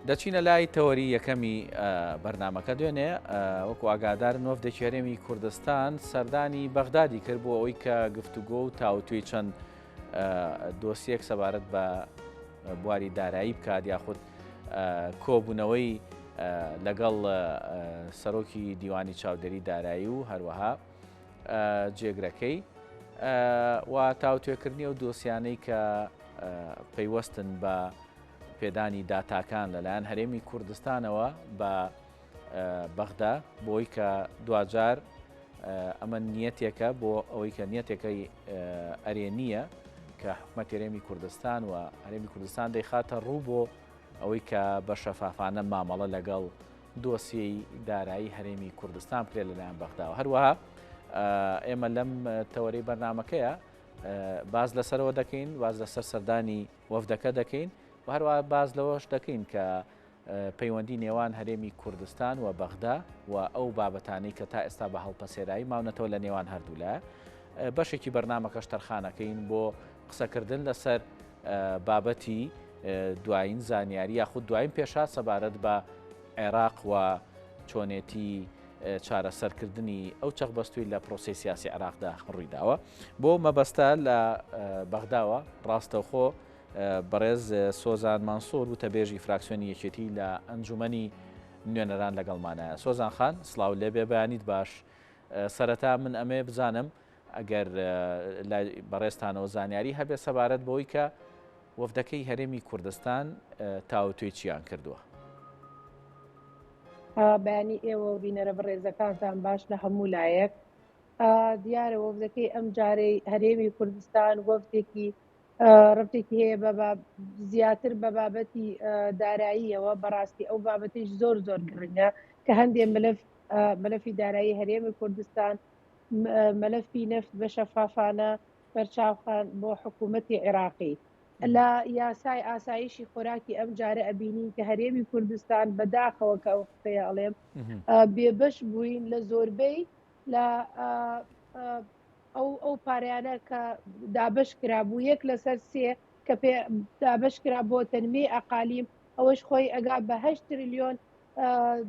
دەچینە لای تەوەری یەکەمی بەرنمەکە دوێنێ وەکو ئاگادارن وەفدێکی هەرێمی کوردستان سەردانی بەغدادی کرد بۆ ئەوەی کە گفتوگۆ و تاوتوی چەند دۆسیەک سەبارەت بە بواری دارایی بکات یاخود کۆبوونەوەی لەگەڵ سەرۆکی دیوانی چاودێری دارایی و هەروەها جێگرەکەی و تاوتوێکردنی و دۆسیانەی کە پەیوەستن بە پێدانی داتاکان لەلایەن هەرێمی کوردستانەوە بە بەغدا بۆی کە دوجار ئەمە نیەتێکە بۆ ئەوەی کە نیەتێکەکەی ئەرێنیە کە حکومەت هەرێمی کوردستان و هەرێمی کوردستان دەیخاتە ڕوو بۆ ئەوەی کە بە شەفافانە مامەڵە لەگەڵ دۆسیەی دارایی هەرێمی کوردستان پرێ لەلایەن بەغداوە. هەروەها ئێمە لەم تەوەرەی بەرنمەکەیە باز لەسەرەوە دەکەین، باز لەسەر سەردانی وەفدەکە دەکەین و هەروەها باز لەوەش دەکەین کە پەیوەندی نێوان هەرێمی کوردستان و بەغدا و ئەو بابەتانەی کە تا ئێستا بە هەڵپەسێرایی ماونەتەوە لە نێوان هەردوولە بەشێکی بەرنمەکەش تەرخانەکەین بۆ قسەکردن لەسەر بابەتی دوایین زانیاری یاخود دوایین پێشات سەبارەت بە عێراق و چۆنێتی چارەسەرکردنی ئەو چەقبەستوی لە پرۆسی سیاسی عێراقدا ڕوویداوە. بۆ مەبەستە لە بەغداوە ڕاستەوخۆ بەڕێز سۆزان مانسۆر و تەبێژی فراکسیۆنی یەکێتی لە ئەنجومەنی نوێنەران لەگەڵمانایە. سۆزان خان سڵاو لێبێ بەیانیت باش. سەرەتا من ئەمێ بزانم ئەگەر بەڕێستانەوە زانیاری هەبێ سەبارەت بەوەی کە وەفدەکەی هەرێمی کوردستان تاوتوێ چیان کردووە. بەیانی ئێوە و بینەرە بەڕێزەکانتان باش لە هەموو لایەک. دیارە وەفدەکەی ئەم جارەی هەرێمی کوردستان وەفتێکی ڕفتێکی هەیە زیاتر بە بابەتی داراییەوە بەڕاستی ئەو بابەتیش زۆر زۆر گرنگە کە هەندێک مەلەفی دارایی هەرێمی کوردستان مەلەفی نەفت بە شەفافانە بەرچاوخان بۆ حکوومەتی عێراقی لە یاسای ئاسایشی خۆراکی ئەم جارە ئەبینین کە هەرێمی کوردستان بەداخەوە کە ئەو قسەیە ئەڵێم بێبەش بووین لە زۆربەی لە ئەو پارەیانە کە دابش کرابوو یەک لەسەر سێ کە دابش کرا بۆ تەنمەی ئەقالیم ئەوەش خۆی ئەگا بە 8 تریلیۆن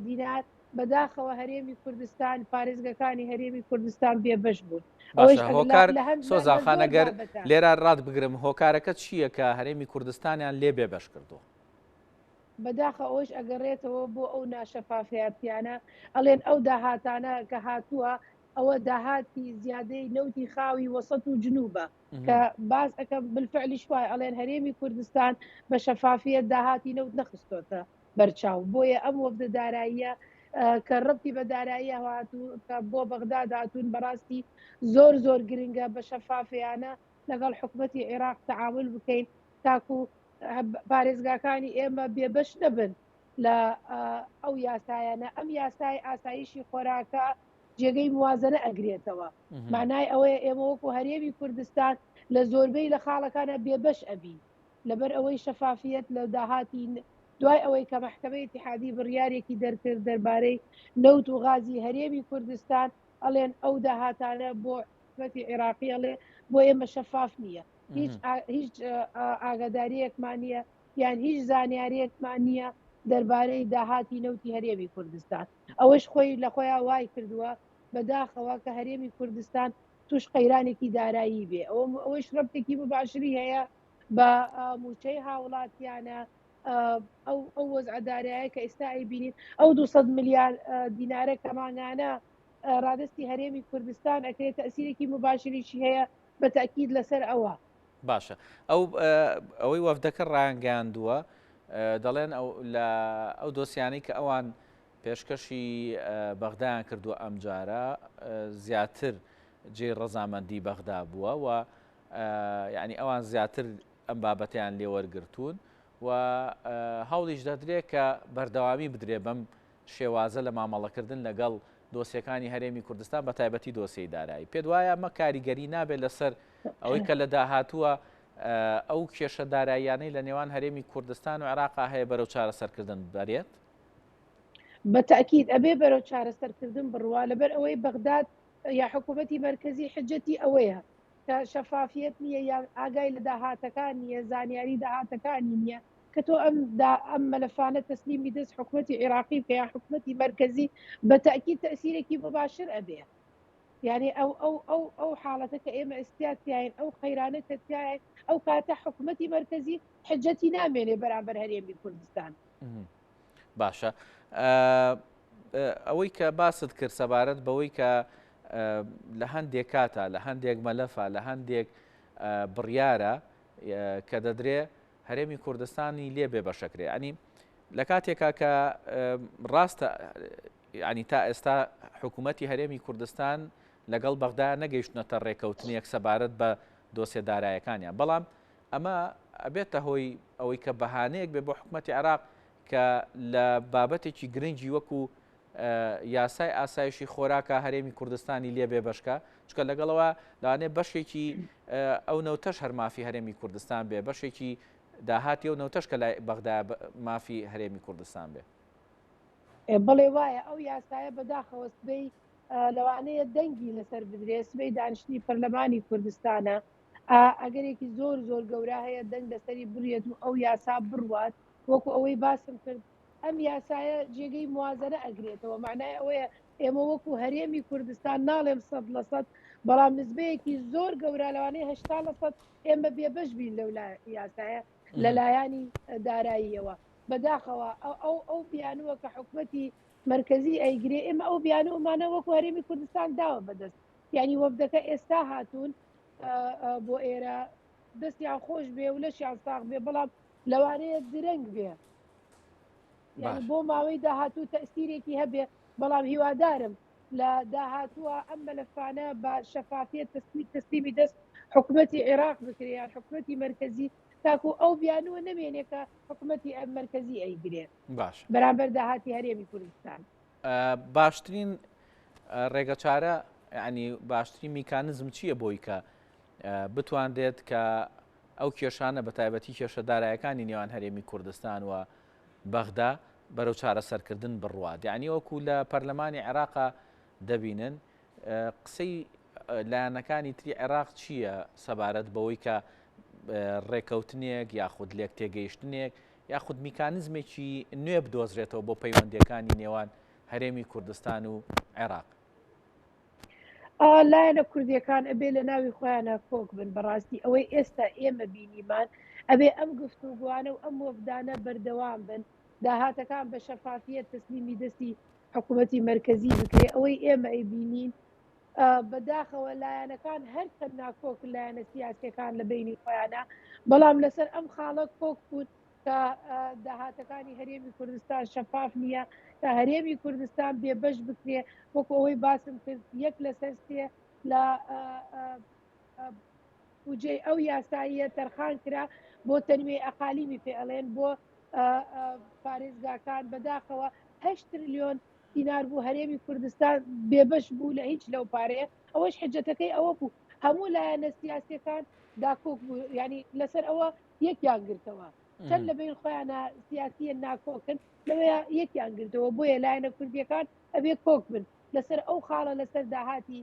دینار بەداخەوە هەرێمی کوردستان پارێزگەکانی هەرێمی کوردستان بێبەش بوون. هۆکار سۆزاخانەگەر لێرە ڕات بگرم هۆکارەکە چییە کە هەرێمی کوردستانیان لێ بێبەش کردو؟ بەداخە ئەوش ئەگەڕێتەوە بۆ ئەو ناشەفافیاتیانە ئەڵێن ئەو داهاتانە کە هاتووە ئەوە داهاتی زیادەی نەوتی خاوی وەسەط و جنوبە کە باز ئەەکە بالفعلی شوای ئەڵێن هەرێمی کوردستان بە شەفافیت داهاتی نەوت نەخستۆتە بەرچاو بۆیە ئەم وەفدە داراییە کە ڕەتی بە دارایی هاتوو کە بۆ بەغدا داهاتوون بەڕاستی زۆر زۆر گرنگە بە شەفافیانە لەگەڵ حکوومەتی عێراق تەعامل بکەین تاکو پارێزگاکانی ئێمە بێبەش نەبن لە ئەو یاسایانە ئەم یاسای ئاسایشی خۆراکە جێگەی موازنە ئەگرێتەوە معنای ئەوەیە ئێمە وەکو هەرێمی کوردستان لە زۆربەی لە خاڵەکانە بێبەش ئەبین لەبەر ئەوەی شەفافیت لە داهاتی دوای ئەوەی کە مەحکەمەی اتحادی بڕیارێکی دەرکرد دەربارەی نەوت و غازی هەرێمی کوردستان ئەڵێن ئەو داهاتانە بۆ حکومەتی عێراقی ئەڵێ بۆ ئێمە شەفاف نییە هیچ ئاگاداریەکمان نییە یان هیچ زانیاریەکمان نییە دەربارەی داهاتی نەوتی هەرێمی کوردستان ئەوەش خۆی لە خۆیان وای کردووە بەداخەوە کە هەرێمی کوردستان توش قەیرانێکی دارایی بێ ئەوەش ڕەبتێکی مباشری هەیە بە موچەی هاوڵاتیانە ئەو وەزعدارایە کە ئێستا ئەیبینین ئەو 200 ملیار دینارە کەمانانە ڕادستی هەرێمی کوردستان ئەکرێت تەسیرێکی مباشریشی هەیە بە تاکید لەسەر ئەوە. باشە ئەوەی وەفدەکە ڕایانگەاندووە دەڵێن ئەو دۆسیانەی کە ئەوان پێشکەشی بەغدایان کردووە ئەم جارە زیاتر جێ ڕەزامەندی بەغدا بووە و یعنی ئەوان زیاتر ئەم بابەتیان لێوەرگرتوون و هەوڵیش دەدرێت کە بەردەوامی بدرێ بەم شێوازە لە مامەڵەکردن لەگەڵ دۆسیەکانی هەرێمی کوردستان بە تایبەتی دۆسیەی دارایی پێ وایە ئەمە کاریگەری نابێت لەسەر ئەوەی کە لە داهاتووە ئەو کێشە داراییانەی لە نێوان هەرێمی کوردستان و عێراقا هەیە بەرەو چارەسەرکردن بەرێت بە تاکید ئەبێ بەرەو چارەسەرکردن بڕوا لەبەر ئەوەی بەغداد یا حکوومەتی مرکزی حجەتی ئەوەیە کە شەفافیت نییە یا ئاگای لە داهاتەکان نییە زانیاری داهاتەکانی نییە کە تۆ ئەم مەلەفانە تەسلیمی دەست حکوومەتی عێراقی بکە یان حکوومەتی مرکزی بە تاکید تەسیرێکی مباشر ئەبێ يعني او حالتك اما استياتيين او خيرانك تاعي او كاتا حكومتي مركزي حجتي ناميني برابر هريمي كردستان باشە ئەوەی کە باست کرد سەبارەت بەوەی کە لە هەندێک کاتە لە هەندێک مەلەفە لە هەندێک بڕیارە کە دەدرێ هەرێمی کوردستانی لێ بێ بەشەکرێ ئەنی لە کاتێکا کە ڕاستە ینی تا ئێستا حکوومەتی هەرێمی کوردستان لەگەڵ بەغدا نەگەیشتنەتە ڕێکەوتنیەک سەبارەت بە دۆسێدارایەکانیان بەڵام ئەمە ئەبێتە هۆی ئەوەی کە بەهانەیەک بێ بۆ حکوومەتی عێراق کە لە بابەتێکی گرنگی وەکو یاسای ئاسایشی خۆراکە هەرێمی کوردستانی لێ بێ بەشکە چکە لەگەڵەوە لەوانێ بەشێکی ئەو نەوتەش هەر مافی هەرێمی کوردستان بێ بەشێکی داهاتی و نەوتەش کە لای بەغدا مافی هەرێمی کوردستان بێ بەڵێ وایە ئەو یاسایە بەداخەوە سبەی لەوانەیە دەنگی لەسەر بدرێ سبەی دانیشتنی پەرلەمانی کوردستانە ئەگەرێکی زۆر زۆر گەورە هەیە دەنگ لەسەری بڕێت و ئەو یاسا بڕوات وەکو ئەوەی باسم کرد ئەم یاسایە جێگەی موازنە ئەگرێتەوە معنای ئەوەیە ئێمە وەکو هەرێمی کوردستان ناڵێم 100% بەڵام نزبەیەکی زۆر گەورە لەوانەیە 80% ئێمە بێبەش بین لەو یاسایە لەلایانی داراییەوە بەداخەوە ئەو بیانوە کە حکوومەتی مرکزی ئەیگرێ ئێمە ئەو بیانومانە وەکو هەرێمی کوردستان داوە بەدەست یعنی وەفدەکە ئێستا هاتوون بۆ ئێرە دەستیان خۆش بێ و لەشیان ساغ بێ بەڵام لەوانەیە درەنگ بێ یعنی بۆ ماوەی داهاتوو تەسیرێکی هەبێ بەڵام هیوادارم لە داهاتووە ئەم مەلەفانە بە شەفافیت تەسلیمی دەست حکوومەتی عێراق بکرێن حکوومەتی مرکزی تاکو ئەو بیانوە نمێنێکە حکوومەتی ئەم مرکزی ئەیگرێ باش بەرامبەر داهاتی هەرێمی کوردستان باشترین ڕێگە چارە ینی باشترین میکانزم چییە بۆی کە بتواندێت کە ئەو کێشانە بە تایبەتی کێشەدارایەکانی نێوان هەرێمی کوردستان و بەغدا بەرەو چارەسەرکردن بڕوات یعنی وەکو لە پەرلەمانی عێراقا دەبینن قسەی لایەنەکانی تری عێراق چییە سەبارەت بەوەی کە ڕێکەوتنێک یاخود لێک تێگەیشتنێک یاخود میکانزمێکی نوێ بدۆزرێتەوە بۆ پەیوەندیەکانی نێوان هەرێمی کوردستان و عێراق لایەنە کوردیەکان ئەبێ لە ناوی خۆیانە کۆک بن بەڕاستی ئەوەی ئێستا ئێمە بینیمان ئەبێ ئەم گفتوگوانە و ئەم وەفدانە بەردەوام بن داهاتەکان بە شەفافیت تەسلیمی دەستی حکوومەتی مرکزی بکرێ ئەوەی ئێمە ئەیبینین بەداخەوە لایەنەکان هەر چەند ناکۆک لایەنە سیاسەکان لە بینی خۆیانە بەڵام لەسەر ئەم خاڵەت کۆک بوون کە داهاتەکانی هەرێمی کوردستان شەفاف نییە تا هەرێمی کوردستان بێبەش بکرێ وەکو ئەوەی باسم کرد یەک لەسەر سێ لە بودجەی ئەو یاساییە تەرخان کرا بۆ تەنوێ ئەقالیمی پێئەڵێن بۆ پارێزگاکان بەداخەوە 8 تریلیۆن دینار بوو هەرێمی کوردستان بێبەش بوو لە هیچ لەو پارەیە ئەوەش حجەتەکەی ئەوە بوو هەموو لایەنە سیاسەکان داکۆک بوو ینی لەسەر ئەوە یەکیان گرتەوە چەند لە بین خۆیانە سیاسیە ناکۆکن لەوەیە یەکیان گرتەوە بۆیە لایەنە کوردیەکان ئەبێ کۆک بن لەسەر ئەو خاڵە لەسەر داهاتی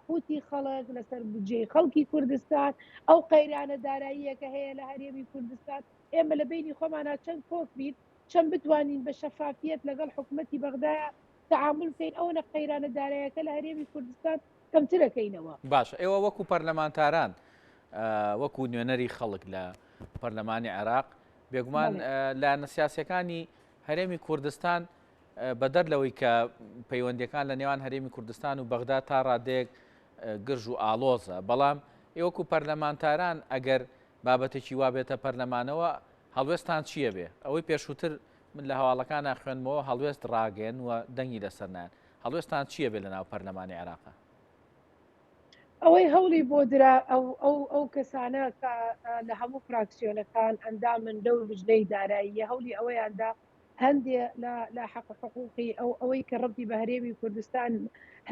خوتی خەڵک لەسەر بجێ خەڵکی کوردستان ئەو قەیرانە داراییەکە هەیە لە هەرێمی کوردستان ئێمە لە بینی خۆمانە چەند کۆک بین چەند بتوانین بە شەفافیت لەگەڵ حکوومەتی بەغدایە تعامل بکەین ئەو نە قەیرانە داراییەکە لە هەرێمی کوردستان کەمترەکەینەوە باش ئێوە وەکو پەرلەمانتاران وەکو نوێنەری خەڵک لە پەرلەمانی عێراق بێگومان لایەنە سیاسەکانی هەرێمی کوردستان بەدەر لەوەی کە پەیوەندیەکان لە نێوان هەرێمی کوردستان و بەغدا تا ڕادەیەک گرژ و ئاڵۆزە بەڵام ئێوەکو پەرلەمانتاران ئەگەر بابەتێکی وابێتە پەرلەمانەوە هەڵوێستان چییە بێ ئەوەی پێشووتر من لە هەواڵەکانە خوێنمەوە هەڵوێست ڕاگەن و دەنگی لەسەرنان هەڵوێستان چییە بێ لە ناو پەرلەمانی عێراقا ئەوەی هەوڵی بۆ درا ئەو کەسانە کە لە هەموو فراکسیۆنەکان ئەندامن لەو بژنەی داراییە هەوڵی ئەوەیاندا هەندێ لە حق حقوقی ئەوەی کە ڕەتی بە هەرێمی کوردستان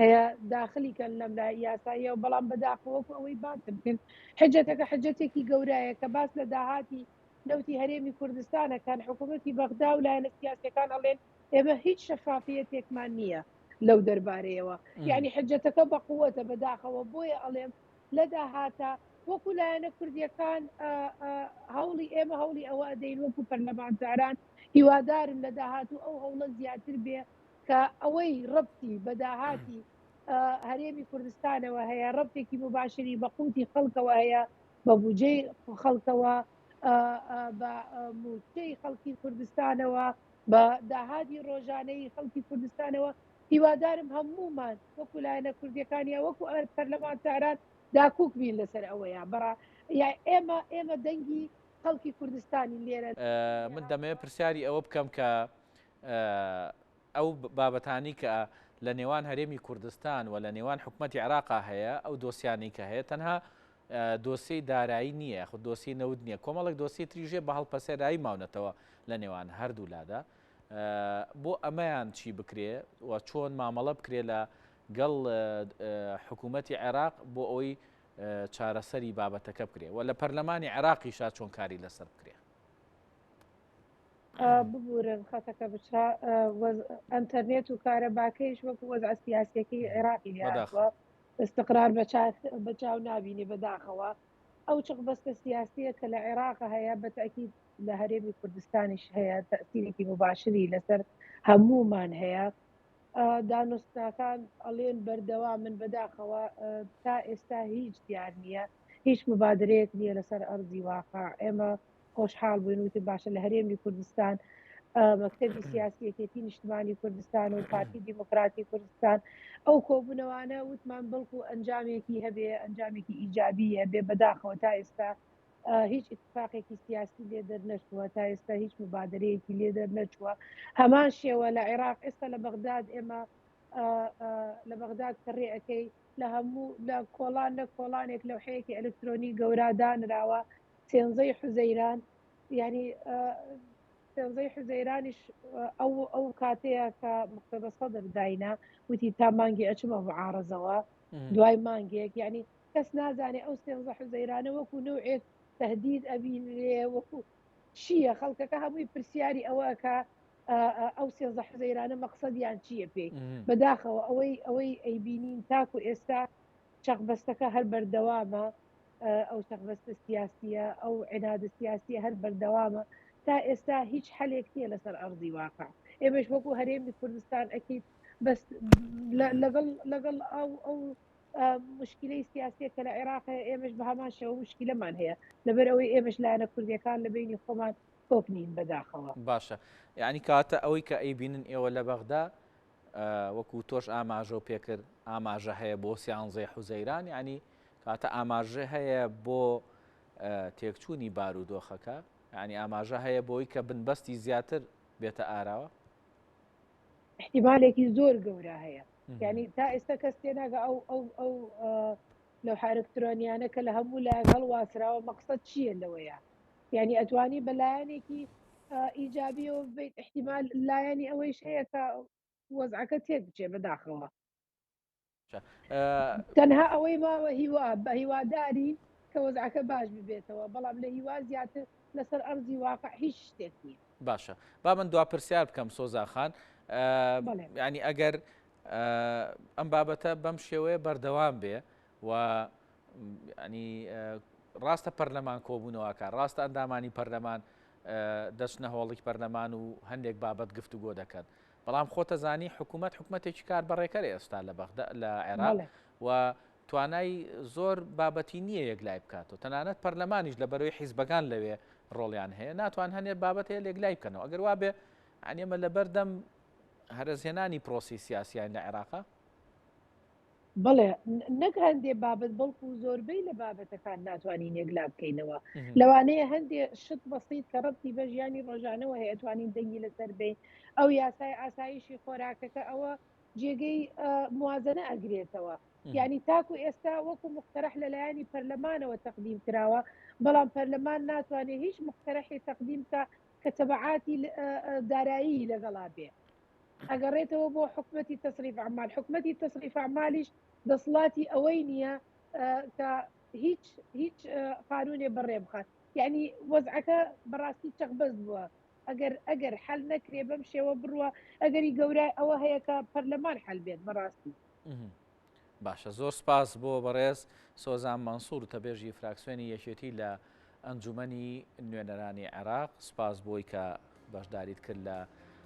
هەیە داخلیکەن لەم لا یاساییە و بەڵام بەداخەوەکو ئەوەی باسم بکەن حجەتەکە حجەتێکی گەورەیە کە باس لە داهاتی نەوتی هەرێمی کوردستانەکان حکوومەتی بەغدا و لایەنە سیاسەکان ئەڵێن ئێمە هیچ شەفافیەتێکمان نییە لەو دەربارەیەوە یعنی حجەتەکە بە قووەتە بەداخەوە بۆیە ئەڵێم لە داهاتە وەکو لایەنە کوردیەکان هەوڵی ئێمە هەوڵی ئەوە ئەدەین وەکو پەرلەمانتاران هیوادارن لە داهاتوو ئەو هەوڵە زیاتر بێ کە ئەوەی ڕبتی بە داهاتی هەرێمی کوردستانەوە هەیە ڕبتێکی مباشری بە قوتی خەڵکەوە هەیە بە بودجەی خەڵکەوە بە موچەی خەڵکی کوردستانەوە بە داهاتی ڕۆژانەی خەڵکی کوردستانەوە هیوادارم هەمومان وەکو لایەنە کوردیەکانیە وەکو پەرلەمانتاران داکوک بین لەسەر ئەوەیە بەڕ ئێمە دەنگی خەڵکی کوردستانی لێرە من دەمەوێت پرسیاری ئەوە بکەم کە ئەو بابەتانی کە لە نێوان هەرێمی کوردستان و لە نێوان حکوومەتی عێراقا هەیە ئەو دۆسیانی کە هەیە تەنها دۆسی دارایی نییە خود دۆسی نەود نییە کۆمەڵک دۆسی تریژێ بە هەڵپەسێرایی ماونەتەوە لە نێوان هەردوو لادا بۆ ئەمەیان چی بکرێ و چۆن مامەڵە بکرێ لە گەڵ حکوومەتی عێراق بۆ ئەوەی چارەسەری بابەتەکە بکرێ و لە پەرلەمانی عێراقیشا چۆن کاری لەسەر بکرێ ببورن خەتەکە بچرا ئەتەرنێت و کارەباکەیش وەکو وەزع سیاسیەکەی عێراقی استقرار بەچاو نبینێ بەداخەوە ئەو چق بەستە سیاسیە کە لە عێراق هەیە بە تاکید لە هەرێمی کوردستانیش هەیە تەسیرێکی مباشری لەسەر هەمومان هەیە دانوستاکان ئەڵێن بەردەوا من بەداخەوە تا ئێستا هیچ دیار نییە هیچ مبادرەیەک نییە لەسەر ئەرزی واقع ئێمە خۆشحاڵ بووین وتی باشە لە هەرێمی کوردستان مەکتەبی سیاسیەکێتی نیشتمانی کوردستان و پارتی دیموکراتی کوردستان ئەو کۆبوونەوانە وتمان بڵکو ئەنجامێکی هەبێ ئەنجامێکی ئیجابی هەبێ بەداخەوە تا ئێستا هیچ اتفاقێکی سیاسی لێ دەرنەچووە تا ئێستا هیچ مبادرەیەکی لێ دەرنەچووە هەمان شێوە لە عێراق ئێستا لە بەغداد ئێمە لە بەغداد کڕێ ئەەکەی لە هەموو لە کۆڵان لە کۆڵانێک لەوحەیەکی ئەلکترۆنی گەورادانراوە سێنزەی حوزەیران ینی سێنزەی حوزەیرانیش ئەو کاتەیە کە مختەبە سەدر داینا وتی تا مانگی ئەچمە معارەزەوە دوای مانگێک ینی کەس نازانێ ئەو سێنزە حوزەیرانە وەکو نوعێک تهدید ئەبینێ وەکو چییە خەڵکەکە هەمووی پرسیاری ئەوەکە ئەو سێنزە حوزەیرانە مەقسەدیان چییە پێی بەداخەوە ئەوەی ئەیبینین تاکو ئێستا چەقبەستەکە هەر بەردەوامە ئەو چەقبەستە سیاسیە ئەو عنادە سیاسیە هەر بەردەوامە تا ئێستا هیچ حلێک نییە لەسەر ئەرضی واقع ئێمەش وەکو هەرێمی کوردستان ئەکید بەس لەگەڵ ئەو مشکلەی سیاسیە کە لە عێراق ئێمەش بە هەمان شەوە مشکلەمان هەیە لەبەر ئەوەی ئێمەش لایەنە کوردیەکان لە بینی خۆمان کۆکنین بەداخەوە باشە یعنی کاتە ئەوەی کە ئەیبینن ئێوە لە بەغدا وەکو تۆش ئاماژە و پێکرد ئاماژە هەیە بۆ سیانزەی حوزەیران ینی کاتە ئاماژە هەیە بۆ تێکچوونی بارودۆخەکە ینی ئاماژە هەیە بۆی کە بنبەستی زیاتر بێتە ئاراوە احتیمالێکی زۆر گەورە هەیە ینی تا ئێستا کەس تێناگە ئەو لەو ئەلکترۆنیانە کە لە هەموو لایەن هەڵواسراوە مەقسەد چییە لەوەیە ینی ئەتوانی بەلایەنێکی ئیجابیەوە بێت احتیمال لایەنی ئەوەیش هەیە کە وەزعەکە تێک بچێ بەداخەوە تەنها ئەوەی ماوە بە هیواداری کە وەزعەکە باش ببێتەوە بەڵام لە هیوا زیاتر لەسەر ئەرزی واقع هیچ شتێک نیە باشە با من دوا پرسیار بکەم سۆزاخان ینی ئەگەر ئەم بابەتە بەم شێوەیە بەردەوام بێ و ینی ڕاستە پەرلەمان کۆبوونەوەکە ڕاستە ئەندامانی پەرلەمان دەچنە هۆڵی پەرلەمان و هەندێک بابەت گفتوگۆ دەکەن بەڵام خۆتە زانی حکوومەتێکی کار بەڕێکەرە ئێستا لە بەغدا لە عێراق و توانای زۆر بابەتی نییە یەکلای بکاتەوە تەنانەت پەرلەمانیش لە بەرەوەی حیزبەکان لەوێ ڕۆڵیان هەیە ناتوان هەنێ بابەت هەیە لێکلای بکەنەوە ئەگەر وا بێ ئەمە لە بەردەم هەرزێنانی پرۆسی سیاسیان لە عێراقا بڵێ نەک هەندێ بابەت بەڵکو و زۆربەی لە بابەتەکان ناتوانین یەکلا بکەینەوە لەوانەیە هەندێ شت بەسیت کە ڕەتی بە ژیانی ڕۆژانەوە هەیە توانین دەنگی لەسەر بین ئەو یاسای ئاسایشی خۆراکەکە ئەوە جێگەی موازنە ئەگرێتەوە یعنی تاکو ئێستا وەکو مقتەرح لەلایەنی پەرلەمانەوە تەقدیم کراوە بەڵام پەرلەمان ناتوانێت هیچ مقتەرحی تەقدیم کە تەبعاتی دارایی لەگەڵا بێ ئەگەڕێتەوە بۆ حکومەتی تەصریف ئەعمال حکومەتی تەصریف ئەعمالیش دەسڵاتی ئەوەی نییە کە هیچ قانونێ بەڕێ بخات یعنی وەزعەکە بەڕاستی چەقبەز بووە ئەگەر حل نەکرێ بەم شێوە بڕوە ئەگەری گەورە ئەوە هەیە کە پەرلەمان حل بێت بەڕاستی باشە زۆر سپاس بۆ بەڕێز سۆزان مەنسوور تەبێژی فراکسیۆنی یەکێتی لە ئەنجومەنی نوێنەرانی عێراق سپاس بۆی کە بەشداریت کرد لە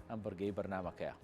ئەم بڕگەی بەرنمەکەیە.